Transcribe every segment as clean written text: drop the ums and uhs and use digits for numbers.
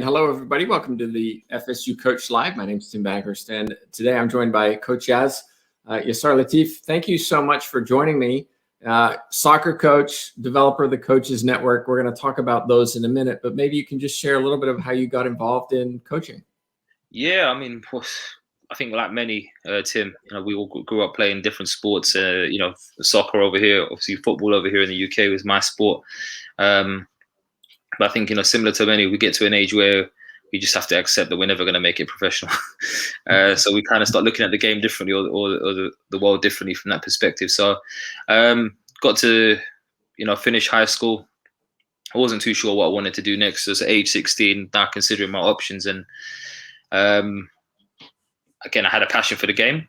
hello, everybody. Welcome to the FSU Coach Live. My name is Tim Baghurst, and today I'm joined by Coach Yasar Latif. Thank you so much for joining me. Soccer coach, developer of the Coaches Network. We're going to talk about those in a minute, but maybe you can just share a little bit of how you got involved in coaching. Yeah, I mean, I think like many, Tim, we all grew up playing different sports. Soccer over here, obviously football over here in the UK was my sport. But I think, similar to many, we get to an age where we just have to accept that we're never going to make it professional. So we kind of start looking at the game differently or the world differently from that perspective. So got to, finish high school. I wasn't too sure what I wanted to do next. So at age 16, now considering my options. And again, I had a passion for the game.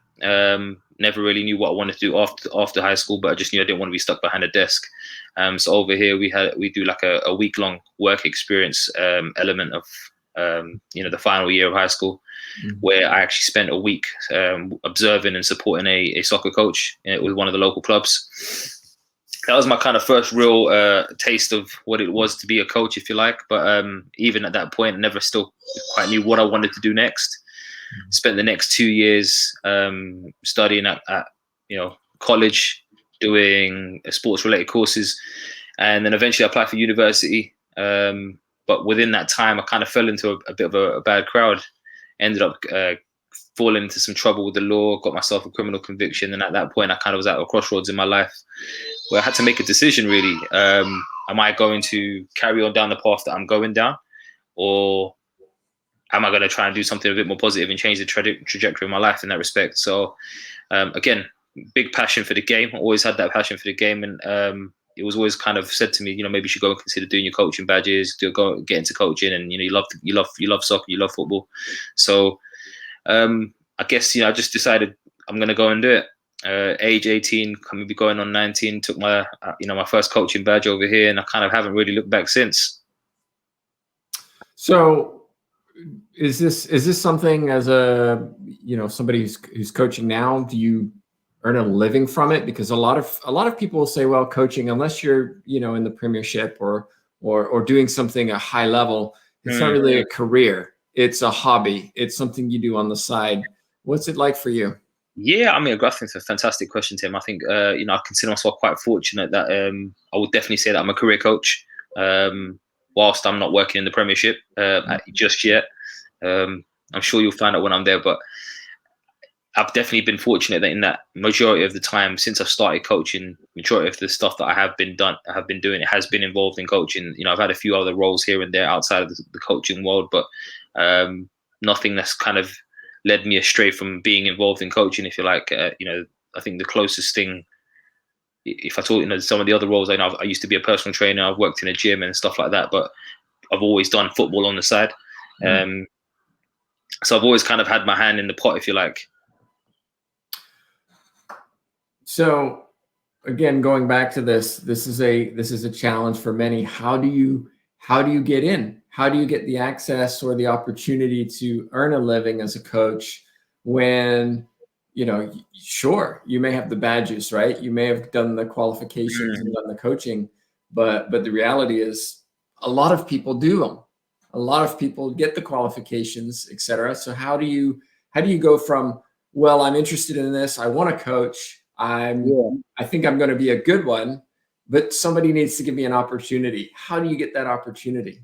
Never really knew what I wanted to do after high school, but I just knew I didn't want to be stuck behind a desk. So over here we do like a week-long work experience element of the final year of high school, where I actually spent a week observing and supporting a soccer coach with one of the local clubs. That was my kind of first real taste of what it was to be a coach, if you like. But even at that point, I never still quite knew what I wanted to do next. Spent the next 2 years studying at college, doing sports-related courses, and then eventually I applied for university. But within that time, I kind of fell into a bit of a bad crowd. Ended up falling into some trouble with the law, got myself a criminal conviction, and at that point, I kind of was at a crossroads in my life where I had to make a decision, really. Am I going to carry on down the path that I'm going down, or am I going to try and do something a bit more positive and change the trajectory of my life in that respect? So, again, big passion for the game. I always had that passion for the game, and it was always kind of said to me, maybe you should go and consider doing your coaching badges, go get into coaching, and you love soccer, you love football. So, I guess I just decided I'm going to go and do it. Age 18, maybe going on 19, took my my first coaching badge over here, and I kind of haven't really looked back since. So, is this something as a somebody who's coaching now? Do you earn a living from it? Because a lot of people will say, well, coaching, unless you're in the Premiership or doing something at high level, it's not really a career. It's a hobby. It's something you do on the side. What's it like for you? Yeah, I mean, I think it's a fantastic question, Tim. I think I consider myself quite fortunate that I would definitely say that I'm a career coach. Whilst I'm not working in the Premiership just yet. I'm sure you'll find out when I'm there, but I've definitely been fortunate that in that majority of the time since I've started coaching, majority of the stuff that I have been doing, it has been involved in coaching. I've had a few other roles here and there outside of the coaching world, but nothing that's kind of led me astray from being involved in coaching, if you like. I think the closest thing, if I talk, some of the other roles, I used to be a personal trainer. I've worked in a gym and stuff like that, but I've always done football on the side. So I've always kind of had my hand in the pot, if you like. So again, going back to this is a challenge for many. How do you get in? How do you get the access or the opportunity to earn a living as a coach when, sure, you may have the badges, right? You may have done the qualifications and done the coaching, but the reality is a lot of people do them. A lot of people get the qualifications, et cetera. So how do you go from, well, I'm interested in this, I want to coach, I think I'm going to be a good one, but somebody needs to give me an opportunity. How do you get that opportunity?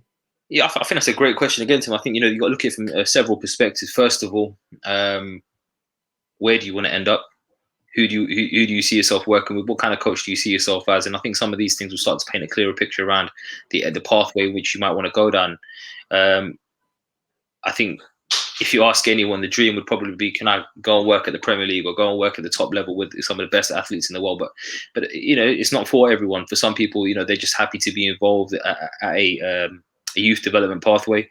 Yeah, I think that's a great question again, Tim. I think you've got to look at it from several perspectives. First of all, where do you want to end up? Who do you see yourself working with? What kind of coach do you see yourself as? And I think some of these things will start to paint a clearer picture around the pathway which you might want to go down. I think if you ask anyone, the dream would probably be, can I go and work at the Premier League or go and work at the top level with some of the best athletes in the world? But it's not for everyone. For some people, they're just happy to be involved at a youth development pathway.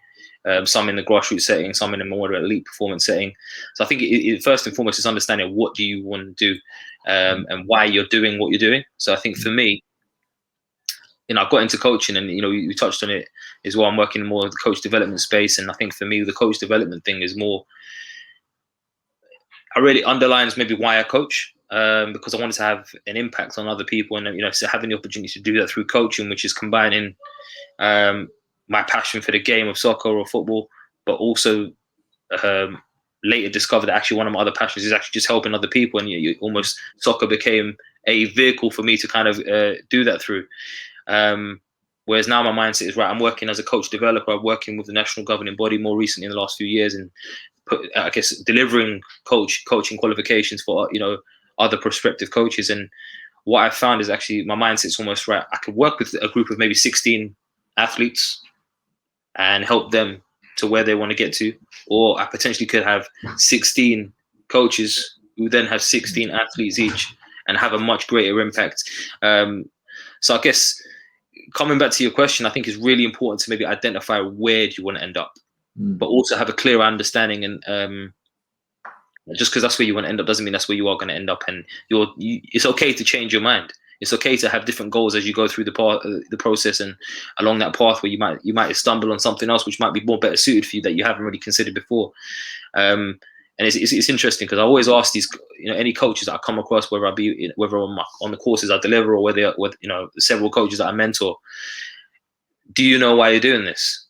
Some in the grassroots setting, some in a more elite performance setting. So I think it first and foremost is understanding what do you want to do and why you're doing what you're doing. So I think for me, I got into coaching, and we touched on it as well. I'm working more in the coach development space, and I think for me, the coach development thing is more. I really underlines maybe why I coach, because I wanted to have an impact on other people, and so having the opportunity to do that through coaching, which is combining my passion for the game of soccer or football, but also later discovered that actually one of my other passions is actually just helping other people, and almost soccer became a vehicle for me to kind of do that through. Whereas now my mindset is, right, I'm working as a coach developer. I'm working with the national governing body more recently in the last few years, and I guess delivering coaching qualifications for other prospective coaches. And what I found is actually my mindset's almost right. I could work with a group of maybe 16 athletes and help them to where they want to get to, or I potentially could have 16 coaches who then have 16 athletes each and have a much greater impact. So I guess coming back to your question, I think it's really important to maybe identify where do you want to end up, but also have a clear understanding. And just because that's where you want to end up doesn't mean that's where you are going to end up. And it's okay to change your mind. It's okay to have different goals as you go through the process, and along that path where you might stumble on something else which might be more better suited for you that you haven't really considered before. And it's interesting because I always ask these, any coaches that I come across, whether I be whether on the courses I deliver or whether several coaches that I mentor, do you know why you're doing this?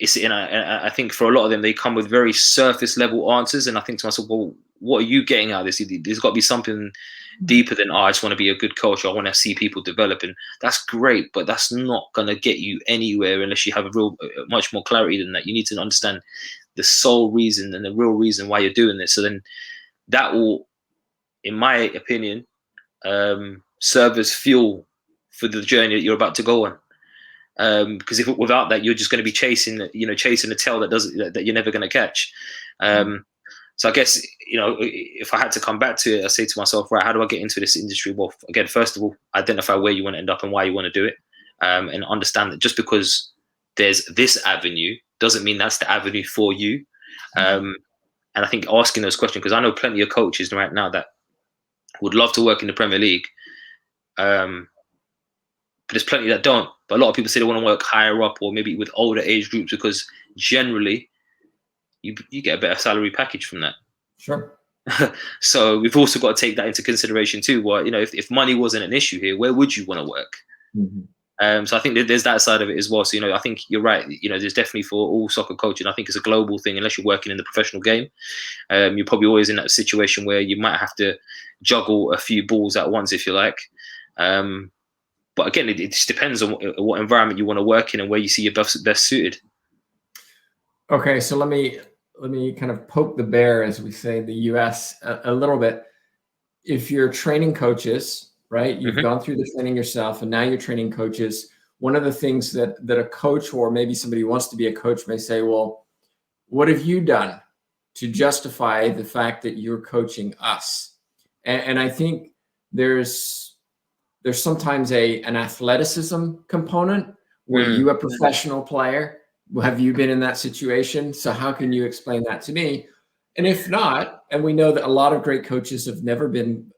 I think for a lot of them, they come with very surface level answers, and I think to myself, well, what are you getting out of this? There's got to be something deeper than, I just want to be a good coach, or I want to see people develop. And that's great, but that's not going to get you anywhere unless you have much more clarity than that. You need to understand the sole reason and the real reason why you're doing this. So then that will, in my opinion, serve as fuel for the journey that you're about to go on. Because without that, you're just going to be chasing a tail that you're never going to catch. So I guess, if I had to come back to it, I say to myself, right, how do I get into this industry? Well, again, first of all, identify where you want to end up and why you want to do it, and understand that just because there's this avenue doesn't mean that's the avenue for you. And I think asking those questions, because I know plenty of coaches right now that would love to work in the Premier League, but there's plenty that don't. But a lot of people say they want to work higher up or maybe with older age groups because generally you get a better salary package from that. Sure. So we've also got to take that into consideration too. Well, if money wasn't an issue here, where would you want to work? So I think that there's that side of it as well. So, I think you're right. There's definitely for all soccer coaching, I think it's a global thing. Unless you're working in the professional game, you're probably always in that situation where you might have to juggle a few balls at once, if you like. But again, it just depends on what environment you want to work in and where you see your best suited. Okay, so let me kind of poke the bear, as we say in the US, a little bit. If you're training coaches, right, you've gone through the training yourself, and now you're training coaches. One of the things that a coach, or maybe somebody who wants to be a coach, may say, well, what have you done to justify the fact that you're coaching us? And I think there's sometimes an athleticism component where you, a professional player, have you been in that situation? So how can you explain that to me? And if not, and we know that a lot of great coaches have never been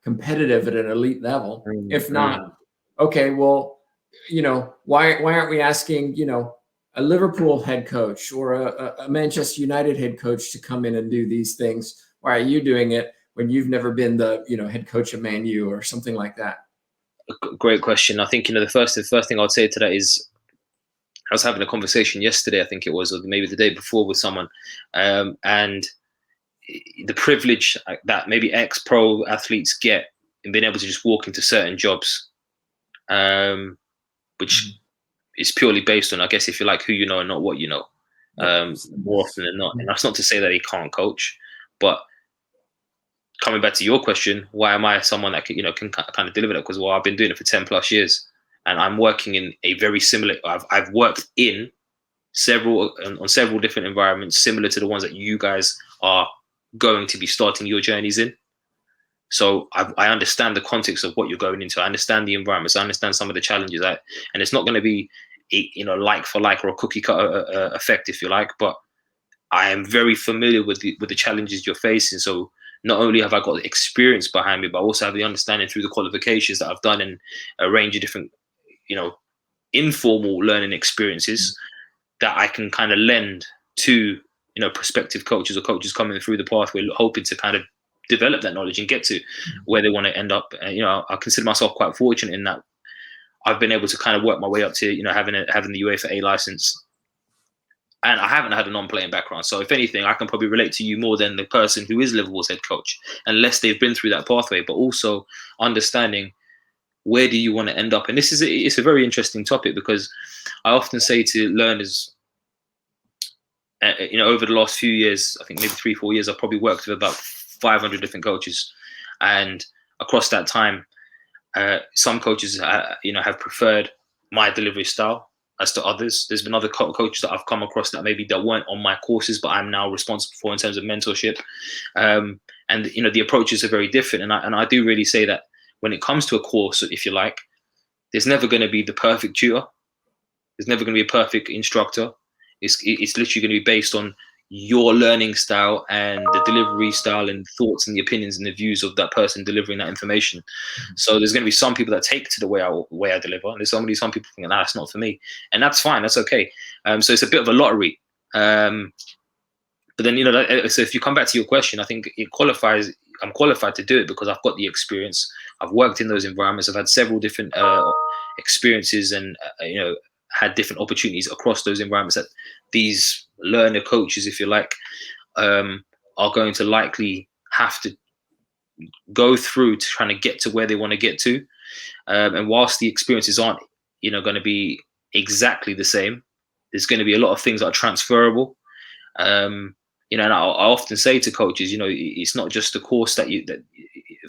competitive at an elite level. If not, okay, well, why aren't we asking, a Liverpool head coach or a Manchester United head coach to come in and do these things? Why are you doing it when you've never been the, head coach of Man U or something like that? Great question. I think, the first thing I'd say to that is, I was having a conversation yesterday, I think it was, or maybe the day before, with someone, and the privilege that maybe ex-pro athletes get in being able to just walk into certain jobs, which is purely based on, I guess, if you like, who you know and not what you know, more often than not. And that's not to say that he can't coach, but coming back to your question, why am I someone that can kind of deliver that? Because, well, I've been doing it for 10 plus years. And I'm working in a very similar. I've worked in on several different environments similar to the ones that you guys are going to be starting your journeys in. So I understand the context of what you're going into. I understand the environments. I understand some of the challenges. And it's not going to be like for like or a cookie cutter effect, if you like. But I am very familiar with the challenges you're facing. So not only have I got the experience behind me, but I also have the understanding through the qualifications that I've done in a range of different informal learning experiences that I can kind of lend to prospective coaches or coaches coming through the pathway, hoping to kind of develop that knowledge and get to where they want to end up. I consider myself quite fortunate in that I've been able to kind of work my way up to, having the UEFA A license. And I haven't had a non-playing background. So if anything, I can probably relate to you more than the person who is Liverpool's head coach, unless they've been through that pathway, but also understanding where do you want to end up. And it's a very interesting topic, because I often say to learners, over the last few years, I think maybe 3-4 years, I've probably worked with about 500 different coaches. And across that time, some coaches, have preferred my delivery style as to others. There's been other coaches that I've come across that weren't on my courses, but I'm now responsible for in terms of mentorship. And the approaches are very different. And I do really say that when it comes to a course, if you like, there's never going to be the perfect tutor. There's never going to be a perfect instructor. It's literally going to be based on your learning style and the delivery style and thoughts and the opinions and the views of that person delivering that information. So there's going to be some people that take to the way I deliver, and there's some people think, nah, that's not for me, and that's fine, that's okay. So it's a bit of a lottery. But then, so if you come back to your question, I think I'm qualified to do it because I've got the experience. I've worked in those environments. I've had several different experiences, and had different opportunities across those environments that these learner coaches, if you like, are going to likely have to go through to trying to get to where they want to get to. And whilst the experiences aren't, going to be exactly the same, there's going to be a lot of things that are transferable. And I often say to coaches, it's not just the course that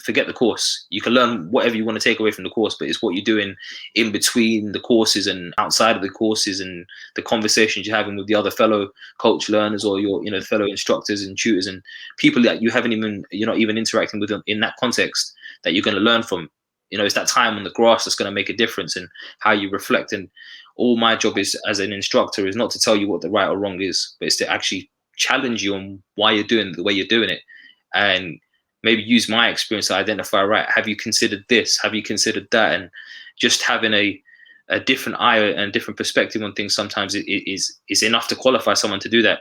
forget the course. You can learn whatever you want to take away from the course, but it's what you're doing in between the courses and outside of the courses, and the conversations you're having with the other fellow coach learners, or your, fellow instructors and tutors and people that you're not even interacting with them in that context, that you're going to learn from. It's that time on the grass that's going to make a difference in how you reflect. And all my job is as an instructor is not to tell you what the right or wrong is, but it's to actually challenge you on why you're doing the way you're doing it, and maybe use my experience to identify, right, have you considered this? Have you considered that? And just having a different eye and a different perspective on things sometimes is enough to qualify someone to do that.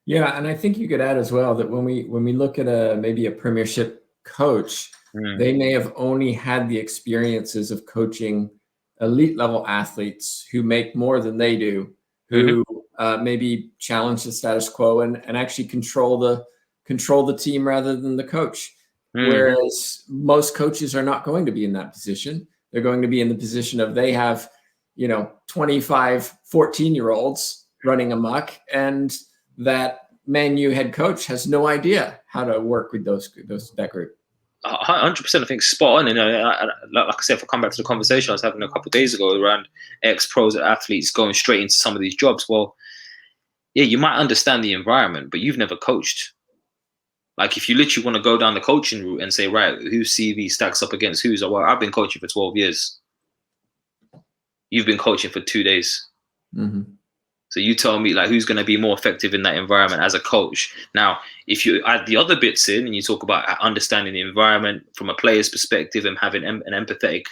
Yeah, and I think you could add as well that when we look at maybe a Premiership coach, they may have only had the experiences of coaching elite level athletes who make more than they do, who maybe challenge the status quo and actually control the team rather than the coach. Whereas most coaches are not going to be in that position. They're going to be in the position of they have, 25, 14-year-olds running amok, and that Man U head coach has no idea how to work with that group. 100%, I think spot on. And like I said, if I come back to the conversation I was having a couple of days ago around ex-pros and athletes going straight into some of these jobs, well, yeah, you might understand the environment, but you've never coached. Like, if you literally want to go down the coaching route and say, right, whose CV stacks up against whose? Well, I've been coaching for 12 years. You've been coaching for 2 days. So you tell me, like, who's going to be more effective in that environment as a coach? Now, if you add the other bits in and you talk about understanding the environment from a player's perspective and having an empathetic,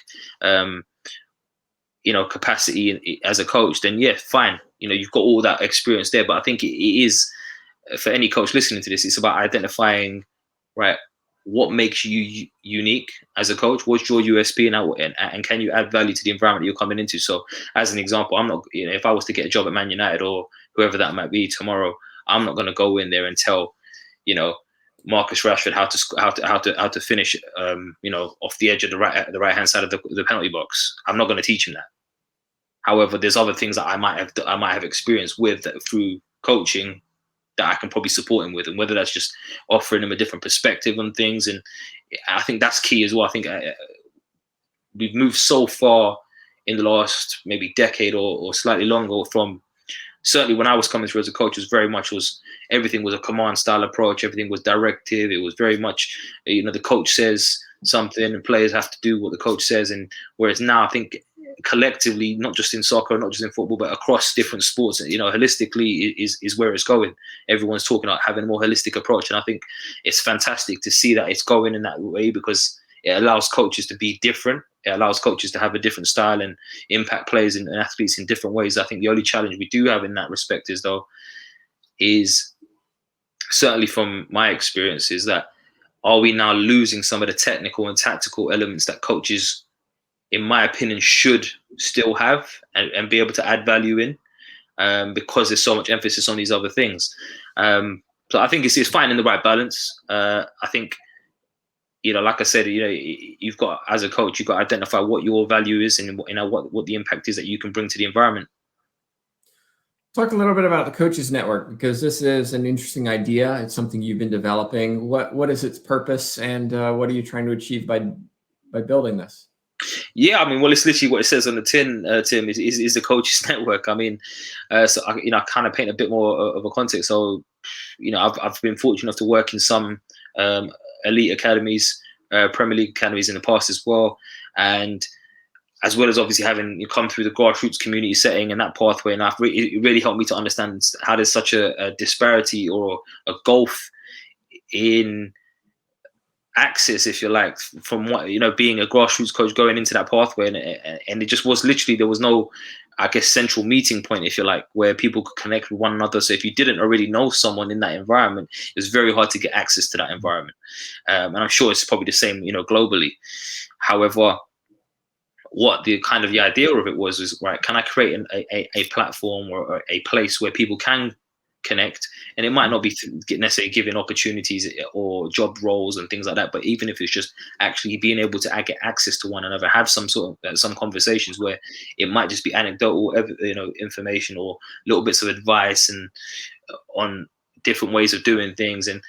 capacity as a coach, then yeah, fine. You've got all that experience there. But I think it is, for any coach listening to this, it's about identifying, right, what makes you unique as a coach? What's your USP, and can you add value to the environment you're coming into? So, as an example, I'm not, if I was to get a job at Man United or whoever that might be tomorrow, I'm not going to go in there and tell, Marcus Rashford how to finish, off the edge of the right hand side of the penalty box. I'm not going to teach him that. However, there's other things that I might have experience with through coaching that I can probably support him with, and whether that's just offering him a different perspective on things. And I think that's key as well. I think we've moved so far in the last maybe decade or slightly longer from, certainly when I was coming through as a coach, everything was a command style approach. Everything was directive. It was very much, the coach says something and players have to do what the coach says. And whereas now I think collectively, not just in soccer, not just in football, but across different sports, holistically is where it's going. Everyone's talking about having a more holistic approach. And I think it's fantastic to see that it's going in that way, because it allows coaches to be different. It allows coaches to have a different style and impact players and athletes in different ways. I think the only challenge we do have in that respect is certainly from my experience, is that, are we now losing some of the technical and tactical elements that coaches in my opinion, should still have and be able to add value in, because there's so much emphasis on these other things. So I think it's finding the right balance. I think, like I said, you've got, as a coach, you've got to identify what your value is and what the impact is that you can bring to the environment. Talk a little bit about the Coaches Network, because this is an interesting idea. It's something you've been developing. What is its purpose, and what are you trying to achieve by building this? Yeah, I mean, well, it's literally what it says on the tin, Tim, is the Coaches Network. I mean, so I kind of paint a bit more of a context. So, I've been fortunate enough to work in some elite academies, Premier League academies in the past as well, and as well as obviously having come through the grassroots community setting and that pathway, and it really helped me to understand how there's such a disparity or a gulf in access, if you like, from what being a grassroots coach going into that pathway, and it just was literally, there was no, I guess, central meeting point, if you like, where people could connect with one another. So if you didn't already know someone in that environment, it was very hard to get access to that environment, and I'm sure it's probably the same globally. However, what the idea of it was right, can I create a platform or a place where people can connect, and it might not be necessarily giving opportunities or job roles and things like that, but even if it's just actually being able to get access to one another, have some sort of some conversations where it might just be anecdotal information or little bits of advice and on different ways of doing things. And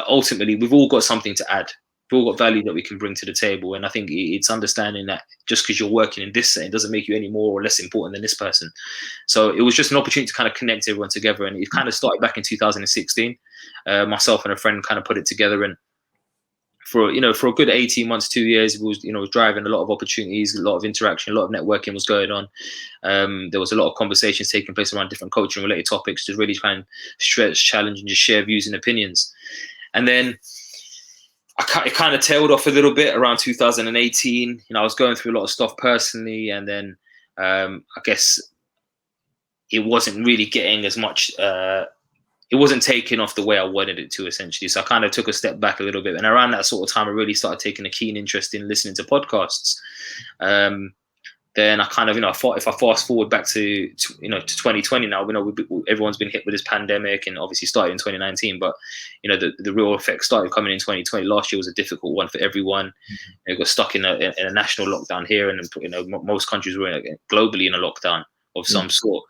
ultimately we've all got something to add. We've all got value that we can bring to the table, and I think it's understanding that just because you're working in this setting doesn't make you any more or less important than this person. So it was just an opportunity to kind of connect everyone together, and it kind of started back in 2016. Myself and a friend kind of put it together, and for a good 18 months, 2 years, it was driving a lot of opportunities, a lot of interaction, a lot of networking was going on. There was a lot of conversations taking place around different coaching related topics to really try and stretch, challenge, and just share views and opinions. And then it kind of tailed off a little bit around 2018. I was going through a lot of stuff personally, and then I guess it wasn't really getting as much. It wasn't taking off the way I wanted it to, essentially. So I kind of took a step back a little bit, and around that sort of time, I really started taking a keen interest in listening to podcasts. Then I kind of, if I fast forward back to 2020 now, everyone's been hit with this pandemic, and obviously started in 2019, but the real effects started coming in 2020. Last year was a difficult one for everyone. They got stuck in a national lockdown here, and most countries were globally in a lockdown of some sort.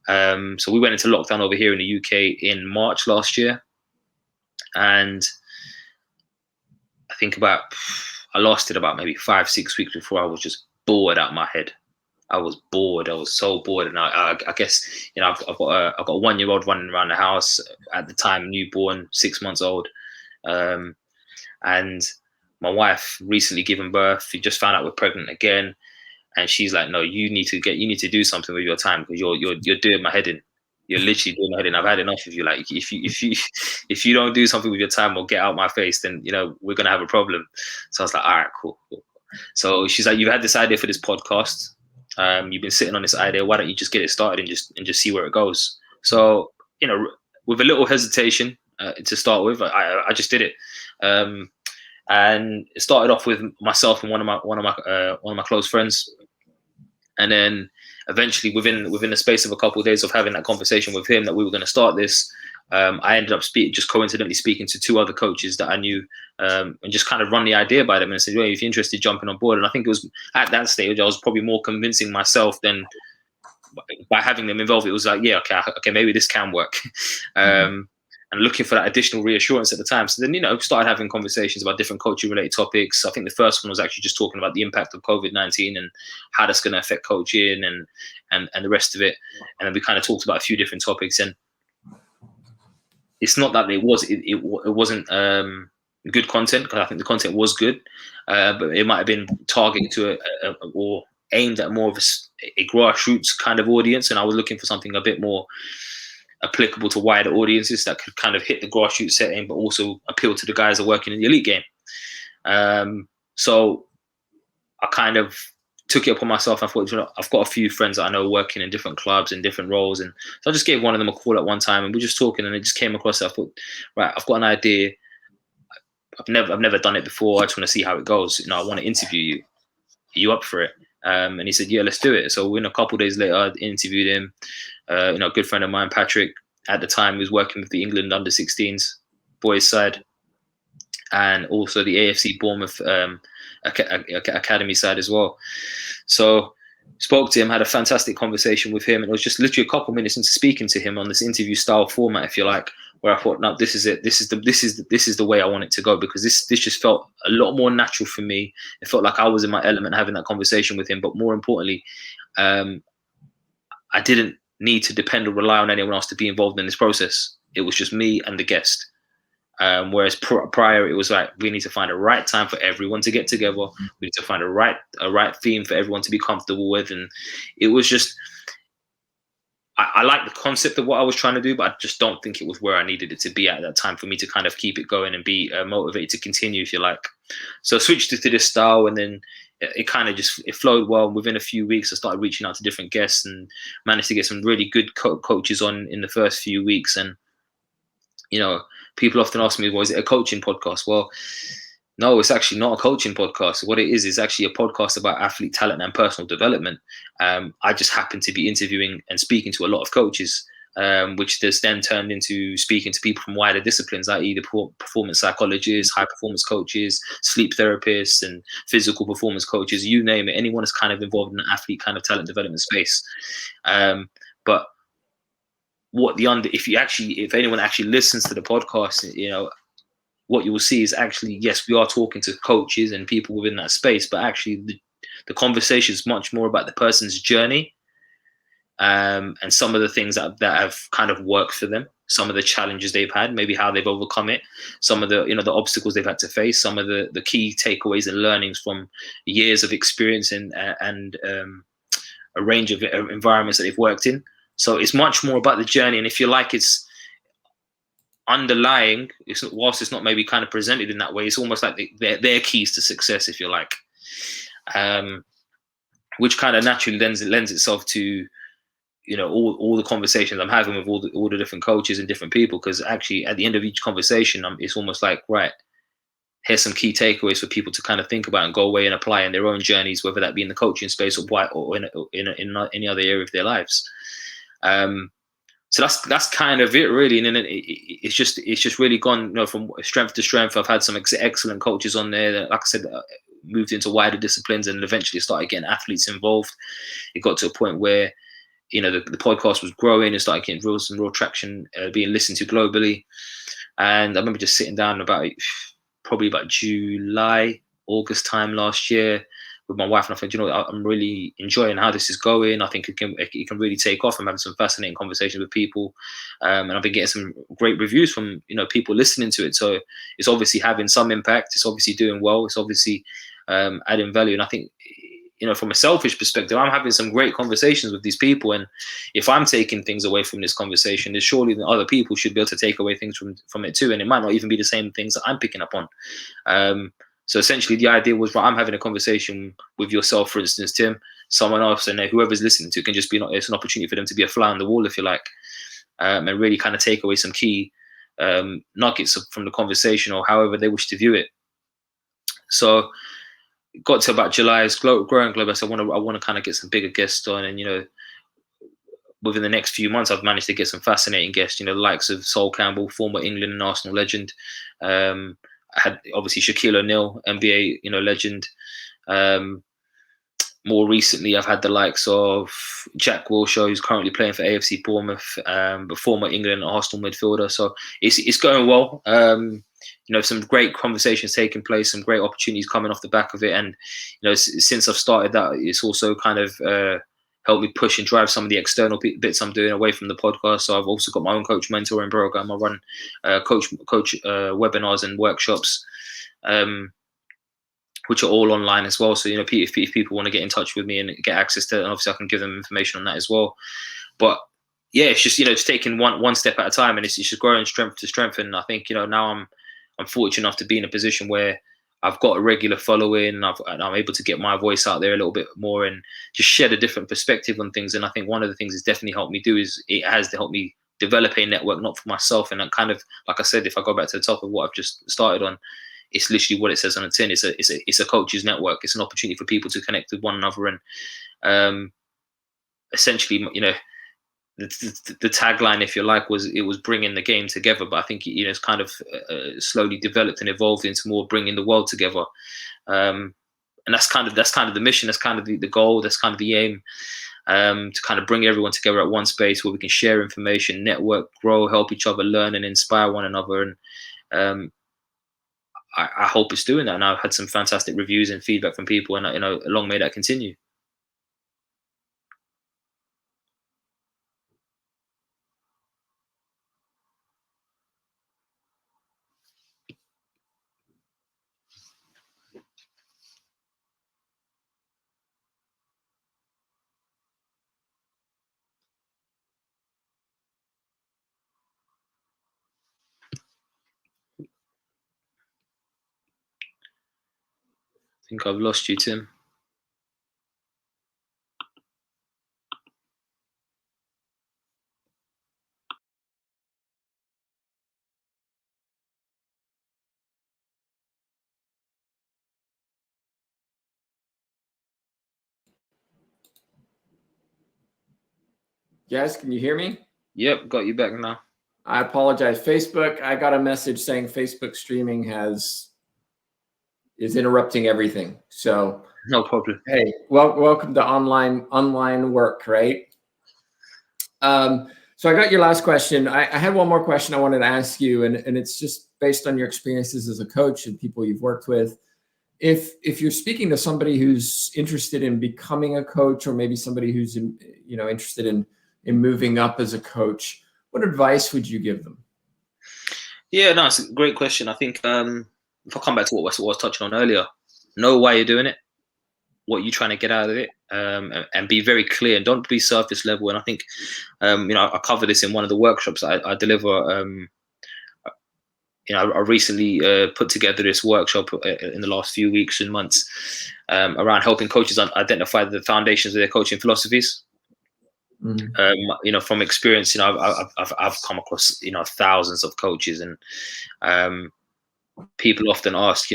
So we went into lockdown over here in the UK in March last year, and I think I lasted about maybe 5-6 weeks before I was just bored out of my head. I was bored. I was so bored, and I guess I've got a 1-year-old running around the house at the time, newborn, 6 months old, and my wife recently given birth. She just found out we're pregnant again, and she's like, "No, you need to do something with your time, because you're doing my head in. You're literally doing my head in. I've had enough of you. Like, if you don't do something with your time or get out my face, then we're gonna have a problem." So I was like, "All right, cool." So she's like, "You've had this idea for this podcast. You've been sitting on this idea. Why don't you just get it started and just see where it goes?" So with a little hesitation to start with, I just did it. And it started off with myself and one of my close friends, and then eventually within the space of a couple of days of having that conversation with him that we were going to start this, I ended up just coincidentally speaking to 2 other coaches that I knew, and just kind of run the idea by them and said, "Well, if you're interested, jumping on board." And I think it was at that stage I was probably more convincing myself than by having them involved. It was like, yeah, okay, maybe this can work. And looking for that additional reassurance at the time. So then, started having conversations about different coaching related topics. I think the first one was actually just talking about the impact of COVID-19 and how that's going to affect coaching and the rest of it. And then we kind of talked about a few different topics. And it's not that it wasn't good content, because I think the content was good, but it might have been targeted to or aimed at more of a grassroots kind of audience. And I was looking for something a bit more applicable to wider audiences that could kind of hit the grassroots setting, but also appeal to the guys that are working in the elite game. So I kind of took it upon myself. I thought, I've got a few friends that I know working in different clubs in different roles, and so I just gave one of them a call at one time, and we were just talking, and it just came across. I thought, right, I've got an idea. I've never done it before. I just want to see how it goes. I want to interview you. you up for it? And he said, yeah, let's do it. So a couple of days later, I interviewed him. A good friend of mine, Patrick, at the time, was working with the England under-16s boys side, and also the AFC Bournemouth academy side as well. So spoke to him, had a fantastic conversation with him, and it was just literally a couple minutes into speaking to him on this interview style format, if you like, where I thought, no, this is it. This is the way I want it to go, because this just felt a lot more natural for me. It felt like I was in my element having that conversation with him, but more importantly, I didn't need to depend or rely on anyone else to be involved in this process. It was just me and the guest. Whereas prior, it was like, we need to find a right time for everyone to get together. We need to find a right theme for everyone to be comfortable with. And it was just, I like the concept of what I was trying to do, but I just don't think it was where I needed it to be at that time for me to kind of keep it going and be motivated to continue, if you like. So I switched it to this style, and then it kind of just, it flowed well. Within a few weeks, I started reaching out to different guests and managed to get some really good coaches on in the first few weeks. And people often ask me, well, is it a coaching podcast? Well, no, it's actually not a coaching podcast. What it is actually a podcast about athlete talent and personal development. I just happen to be interviewing and speaking to a lot of coaches, which has then turned into speaking to people from wider disciplines, i.e. the performance psychologists, high performance coaches, sleep therapists, and physical performance coaches, you name it. Anyone is kind of involved in the athlete kind of talent development space. But if anyone actually listens to the podcast, what you will see is actually, yes, we are talking to coaches and people within that space, but actually the conversation is much more about the person's journey, and some of the things that have kind of worked for them, some of the challenges they've had, maybe how they've overcome it, some of the the obstacles they've had to face, some of the key takeaways and learnings from years of experience and a range of environments that they've worked in. So it's much more about the journey, and if you like, it's underlying. Whilst it's not maybe kind of presented in that way, it's almost like their keys to success, if you like, which kind of naturally lends itself to all the conversations I'm having with all the different coaches and different people. Because actually, at the end of each conversation, it's almost like, right, here's some key takeaways for people to kind of think about and go away and apply in their own journeys, whether that be in the coaching space or in any other area of their lives. So that's kind of it, really. And then it's just really gone from strength to strength. I've had some excellent coaches on there that, like I said, moved into wider disciplines and eventually started getting athletes involved. It got to a point where the podcast was growing and started getting some real traction, being listened to globally. And I remember just sitting down probably about July, August time last year with my wife, and I thought, I'm really enjoying how this is going. I think it can really take off. I'm having some fascinating conversations with people, and I've been getting some great reviews from people listening to it. So it's obviously having some impact. It's obviously doing well. It's obviously adding value. And I think from a selfish perspective, I'm having some great conversations with these people, and if I'm taking things away from this conversation, then surely the other people should be able to take away things from it too. And it might not even be the same things that I'm picking up on. So essentially, the idea was, I'm having a conversation with yourself, for instance, Tim, someone else, and whoever's listening to it can just it's an opportunity for them to be a fly on the wall, if you like, and really kind of take away some key nuggets from the conversation, or however they wish to view it. So it got to about July, it's growing global. So I want to kind of get some bigger guests on, and within the next few months, I've managed to get some fascinating guests, the likes of Sol Campbell, former England and Arsenal legend. I had obviously Shaquille O'Neal, NBA, legend. More recently, I've had the likes of Jack Wilshere, who's currently playing for AFC Bournemouth, but former England and Arsenal midfielder. So it's going well. Some great conversations taking place, some great opportunities coming off the back of it. And since I've started that, it's also kind of helped me push and drive some of the external bits I'm doing away from the podcast. So I've also got my own coach mentoring program. I run coach webinars and workshops, which are all online as well. So if people want to get in touch with me and get access to it, and obviously I can give them information on that as well. But yeah, it's just it's taking one step at a time, and it's just growing strength to strength. And I think now I'm fortunate enough to be in a position where I've got a regular following, and I'm able to get my voice out there a little bit more and just shed a different perspective on things. And I think one of the things it's definitely helped me do is it has to help me develop a network, not for myself. And that kind of, like I said, if I go back to the top of what I've just started on, it's literally what it says on the tin. It's a coaches network. It's an opportunity for people to connect with one another, and essentially, the tagline, if you like, was bringing the game together. But I think it's kind of slowly developed and evolved into more bringing the world together. And that's kind of the mission. That's kind of the goal. That's kind of the aim. To kind of bring everyone together at one space where we can share information, network, grow, help each other, learn, and inspire one another. And I hope it's doing that. And I've had some fantastic reviews and feedback from people, and long may that continue. I think I've lost you, Tim. Yes, can you hear me? Yep, got you back now. I apologize. Facebook, I got a message saying Facebook streaming is interrupting everything. So no problem. Hey, welcome to online work, right? So I got your last question. I had one more question I wanted to ask you, and it's just based on your experiences as a coach and people you've worked with. If you're speaking to somebody who's interested in becoming a coach, or maybe somebody who's interested in moving up as a coach, what advice would you give them? Yeah, no, it's a great question. I think if I come back to what I was touching on earlier, know why you're doing it, what you're trying to get out of it, and be very clear, and don't be surface level. And I think I cover this in one of the workshops I deliver. I recently put together this workshop in the last few weeks and months around helping coaches identify the foundations of their coaching philosophies. Mm-hmm. From experience, I've come across thousands of coaches, and people often ask,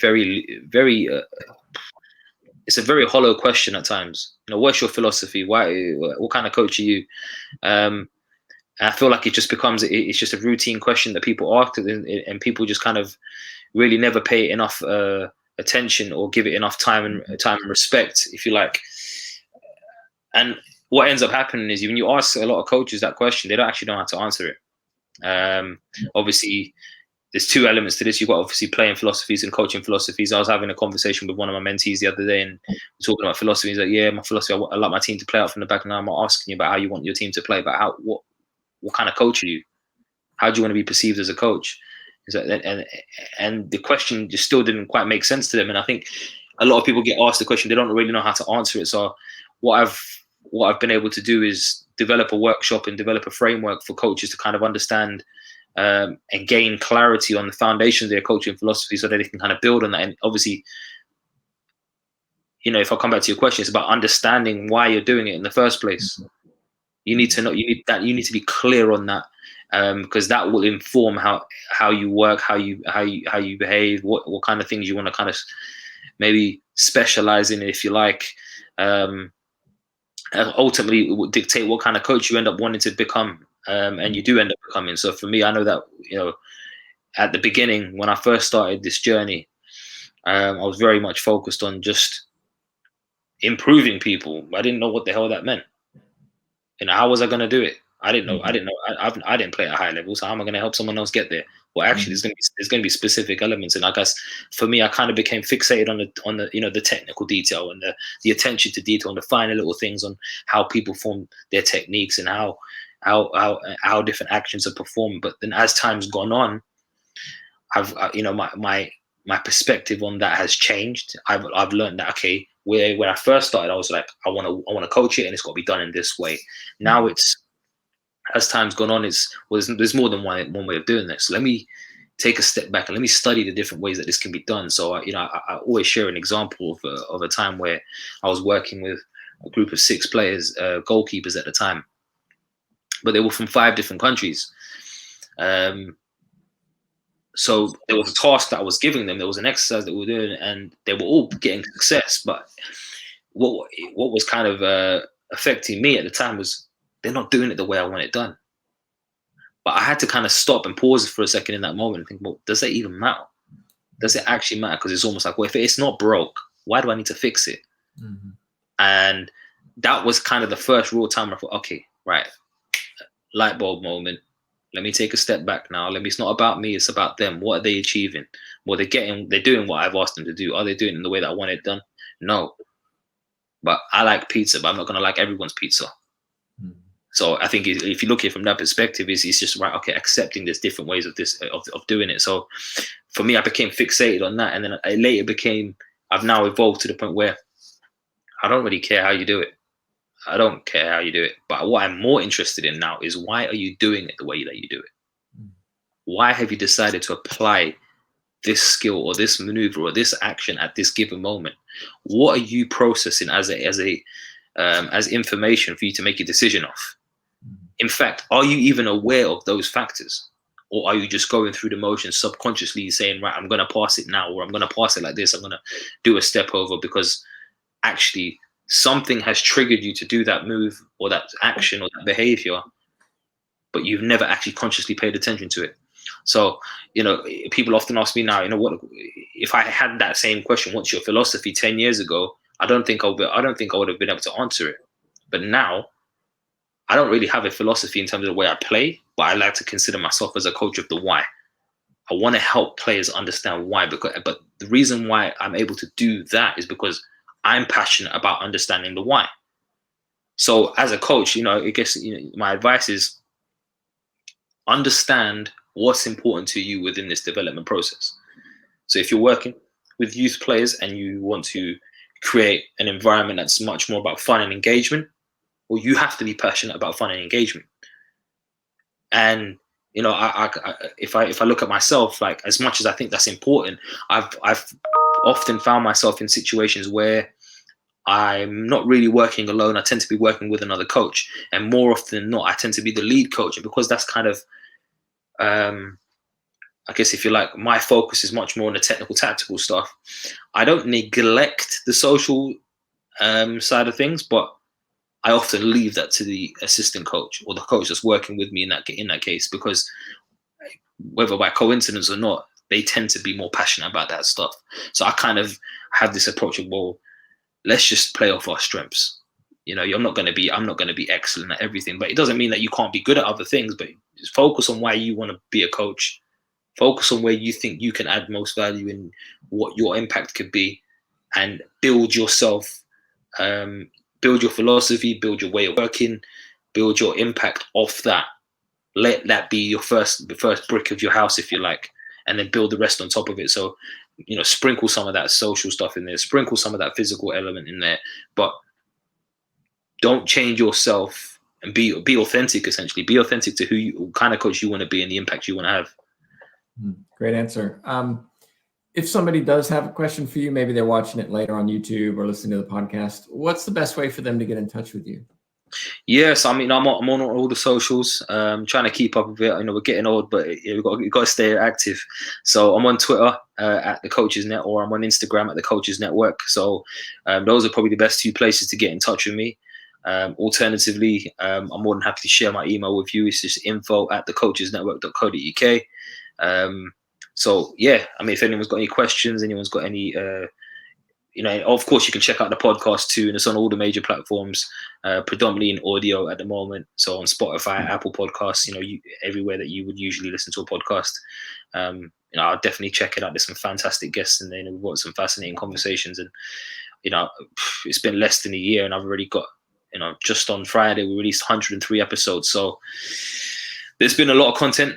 very, very. It's a very hollow question at times. What's your philosophy? Why? What kind of coach are you? I feel like it just becomes it's just a routine question that people ask, and people just kind of really never pay enough attention or give it enough time and respect, if you like. And what ends up happening is when you ask a lot of coaches that question, they don't actually know how to answer it. Obviously, there's two elements to this. You've got obviously playing philosophies and coaching philosophies. I was having a conversation with one of my mentees the other day, and we're talking about philosophy. He's like, "Yeah, my philosophy. I like my team to play out from the back." And I'm not asking you about how you want your team to play, but what kind of coach are you? How do you want to be perceived as a coach? And the question just still didn't quite make sense to them. And I think a lot of people get asked the question, they don't really know how to answer it. So what I've been able to do is develop a workshop and develop a framework for coaches to kind of understand and gain clarity on the foundations of their coaching philosophy, so that they can kind of build on that. And obviously, if I come back to your question, it's about understanding why you're doing it in the first place. You need to know. You need to be clear on that, because that will inform how you work, how you behave, what kind of things you want to kind of maybe specialize in, if you like. And ultimately, it will dictate what kind of coach you end up wanting to become, and you do end up becoming. So for me, I know that at the beginning, when I first started this journey, I was very much focused on just improving people. I didn't know what the hell that meant. How was I going to do it? I didn't know. I didn't play at a high level, so how am I going to help someone else get there? Well, actually, there's going to be specific elements, and I guess for me, I kind of became fixated on the the technical detail and the attention to detail and the finer little things on how people form their techniques and how different actions are performed. But then, as time's gone on, my perspective on that has changed. I've learned that, okay, when I first started, I was like, I want to coach it, and it's got to be done in this way. Now it's, as time's gone on, there's more than one way of doing this. Let me take a step back and let me study the different ways that this can be done. So I always share an example of a time where I was working with a group of 6 players, goalkeepers at the time, but they were from 5 different countries. So there was a task that I was giving them. There was an exercise that we were doing, and they were all getting success. But what was kind of affecting me at the time was they're not doing it the way I want it done. But I had to kind of stop and pause for a second in that moment and think, well, does that even matter? Does it actually matter? Because it's almost like, well, if it's not broke, why do I need to fix it? Mm-hmm. And that was kind of the first real time I thought, okay, right, light bulb moment. Let me take a step back now. It's not about me, it's about them. What are they achieving? Well, they're doing what I've asked them to do. Are they doing it in the way that I want it done? No. But I like pizza, but I'm not going to like everyone's pizza. Mm-hmm. So I think if you look at it from that perspective, it's just right, okay, accepting there's different ways of doing it. So for me, I became fixated on that. And then I later I've now evolved to the point where I don't really care how you do it. I don't care how you do it. But what I'm more interested in now is, why are you doing it the way that you do it? Mm. Why have you decided to apply this skill or this maneuver or this action at this given moment? What are you processing as information for you to make a decision of? In fact, are you even aware of those factors? Or are you just going through the motions subconsciously saying, right, I'm going to pass it now, or I'm going to pass it like this, I'm going to do a step over, because actually something has triggered you to do that move or that action or that behavior, but you've never actually consciously paid attention to it. So, people often ask me now, what if I had that same question, what's your philosophy 10 years ago? I don't think I would have been able to answer it. But now I don't really have a philosophy in terms of the way I play, but I like to consider myself as a coach of the why. I want to help players understand why, but the reason why I'm able to do that is because I'm passionate about understanding the why. So as a coach, I guess my advice is, understand what's important to you within this development process. So if you're working with youth players and you want to create an environment that's much more about fun and engagement, well, you have to be passionate about fun and engagement. And if I look at myself, like, as much as I think that's important, I've often found myself in situations where I'm not really working alone. I tend to be working with another coach, and more often than not, I tend to be the lead coach. And because that's kind of, I guess, if you like, my focus is much more on the technical, tactical stuff. I don't neglect the social side of things, but I often leave that to the assistant coach or the coach that's working with me in that case, because whether by coincidence or not, they tend to be more passionate about that stuff. So I kind of have this approach of, well, let's just play off our strengths. I'm not going to be excellent at everything, but it doesn't mean that you can't be good at other things. But just focus on why you want to be a coach. Focus on where you think you can add most value and what your impact could be, and build yourself. Build your philosophy, build your way of working, build your impact off that. Let that be the first brick of your house, if you like, and then build the rest on top of it. So, sprinkle some of that social stuff in there, sprinkle some of that physical element in there, but don't change yourself, and be authentic. Essentially, be authentic to what kind of coach you want to be and the impact you want to have. Great answer. If somebody does have a question for you, maybe they're watching it later on YouTube or listening to the podcast, what's the best way for them to get in touch with you? Yes, I'm on all the socials, trying to keep up with it. We're getting old, but we've got to stay active. So I'm on Twitter at the Coaches Net, or I'm on Instagram at the Coaches Network. So those are probably the best two places to get in touch with me. Alternatively, I'm more than happy to share my email with you. It's just info@thecoachesnetwork.co.uk. So yeah, if anyone's got any questions, anyone's got any, of course you can check out the podcast too, and it's on all the major platforms, predominantly in audio at the moment. So on Spotify, Apple Podcasts, everywhere that you would usually listen to a podcast. I'll definitely check it out. There's some fantastic guests in there, and we've got some fascinating conversations. And it's been less than a year, and I've already got, just on Friday we released 103 episodes. So there's been a lot of content.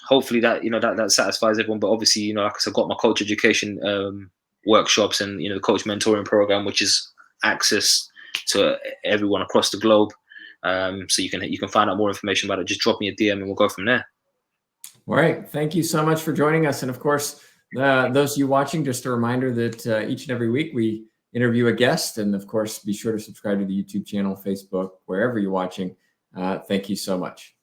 Hopefully that that satisfies everyone. But obviously, like I said, I've got my coach education workshops and the coach mentoring program, which is access to everyone across the globe. So you can find out more information about it. Just drop me a DM and we'll go from there. All right. Thank you so much for joining us. And of course, those of you watching, just a reminder that each and every week we interview a guest. And of course, be sure to subscribe to the YouTube channel, Facebook, wherever you're watching. Thank you so much.